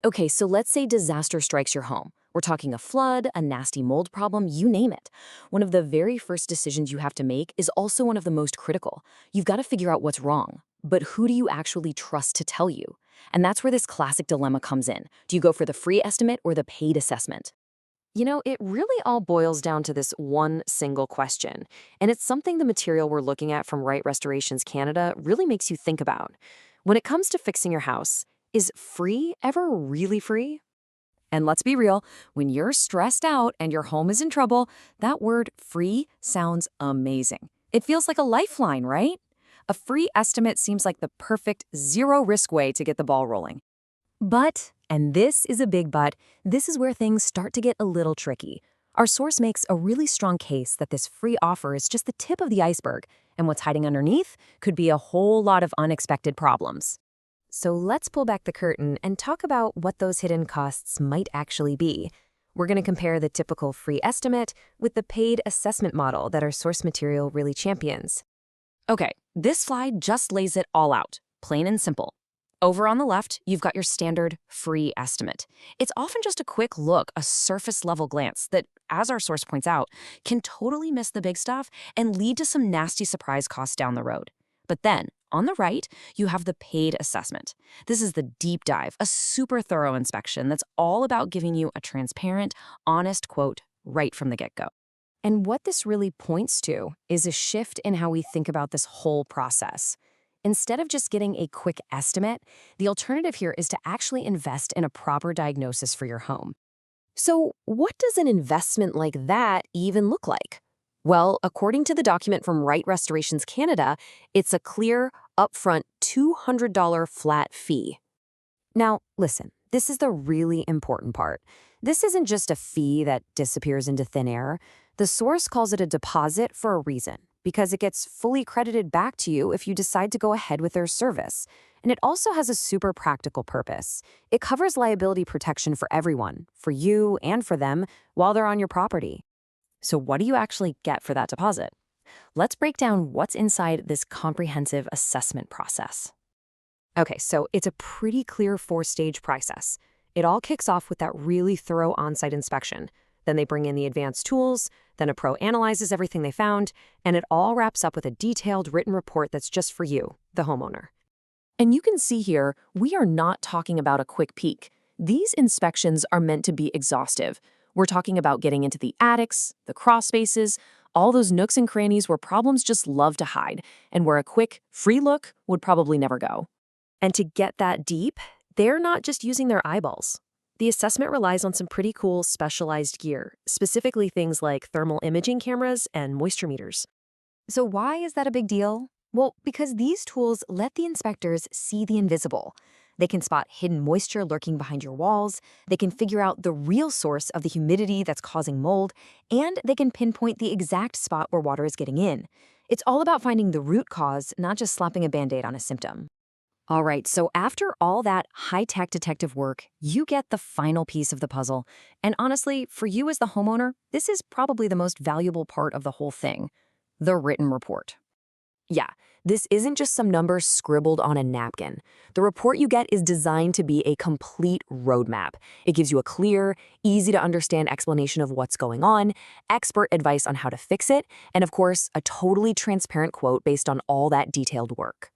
Okay, so let's say disaster strikes your home. We're talking a flood, a nasty mold problem, you name it. One of the very first decisions you have to make is also one of the most critical. You've got to figure out what's wrong. But who do you actually trust to tell you? And that's where this classic dilemma comes in. Do you go for the free estimate or the paid assessment? It really all boils down to this one single question. And it's something the material we're looking at from Wright Restorations Canada really makes you think about. When it comes to fixing your house, is free ever really free? And let's be real, when you're stressed out and your home is in trouble, that word free sounds amazing. It feels like a lifeline, right? A free estimate seems like the perfect zero-risk way to get the ball rolling. But, and this is a big but, this is where things start to get a little tricky. Our source makes a really strong case that this free offer is just the tip of the iceberg, and what's hiding underneath could be a whole lot of unexpected problems. So let's pull back the curtain and talk about what those hidden costs might actually be. We're going to compare the typical free estimate with the paid assessment model that our source material really champions. Okay, this slide just lays it all out, plain and simple. Over on the left, you've got your standard free estimate. It's often just a quick look, a surface-level glance that, as our source points out, can totally miss the big stuff and lead to some nasty surprise costs down the road. But then, on the right, you have the paid assessment. This is the deep dive, a super thorough inspection that's all about giving you a transparent, honest quote right from the get-go. And what this really points to is a shift in how we think about this whole process. Instead of just getting a quick estimate, the alternative here is to actually invest in a proper diagnosis for your home. So, what does an investment like that even look like? Well, according to the document from Wright Restorations Canada, it's a clear, upfront $200 flat fee. Now, listen, this is the really important part. This isn't just a fee that disappears into thin air. The source calls it a deposit for a reason, because it gets fully credited back to you if you decide to go ahead with their service. And it also has a super practical purpose. It covers liability protection for everyone, for you and for them, while they're on your property. So what do you actually get for that deposit? Let's break down what's inside this comprehensive assessment process. Okay, so it's a pretty clear four-stage process. It all kicks off with that really thorough on-site inspection. Then they bring in the advanced tools, then a pro analyzes everything they found, and it all wraps up with a detailed written report that's just for you, the homeowner. And you can see here, we are not talking about a quick peek. These inspections are meant to be exhaustive. We're talking about getting into the attics, the crawl spaces, all those nooks and crannies where problems just love to hide, and where a quick, free look would probably never go. And to get that deep, they're not just using their eyeballs. The assessment relies on some pretty cool specialized gear, specifically things like thermal imaging cameras and moisture meters. So why is that a big deal? Well, because these tools let the inspectors see the invisible. They can spot hidden moisture lurking behind your walls, they can figure out the real source of the humidity that's causing mold, and they can pinpoint the exact spot where water is getting in. It's all about finding the root cause, not just slapping a Band-Aid on a symptom. All right, so after all that high-tech detective work, you get the final piece of the puzzle. And honestly, for you as the homeowner, this is probably the most valuable part of the whole thing, the written report. Yeah, this isn't just some numbers scribbled on a napkin. The report you get is designed to be a complete roadmap. It gives you a clear, easy-to-understand explanation of what's going on, expert advice on how to fix it, and of course, a totally transparent quote based on all that detailed work.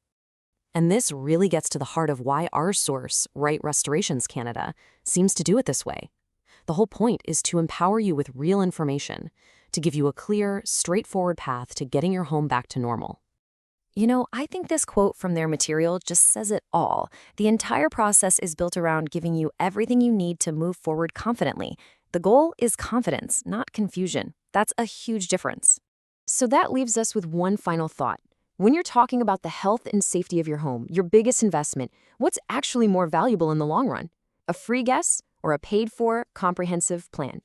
And this really gets to the heart of why our source, Wright Restorations Canada, seems to do it this way. The whole point is to empower you with real information, to give you a clear, straightforward path to getting your home back to normal. I think this quote from their material just says it all. The entire process is built around giving you everything you need to move forward confidently. The goal is confidence, not confusion. That's a huge difference. So that leaves us with one final thought. When you're talking about the health and safety of your home, your biggest investment, what's actually more valuable in the long run? A free guess or a paid-for, comprehensive plan?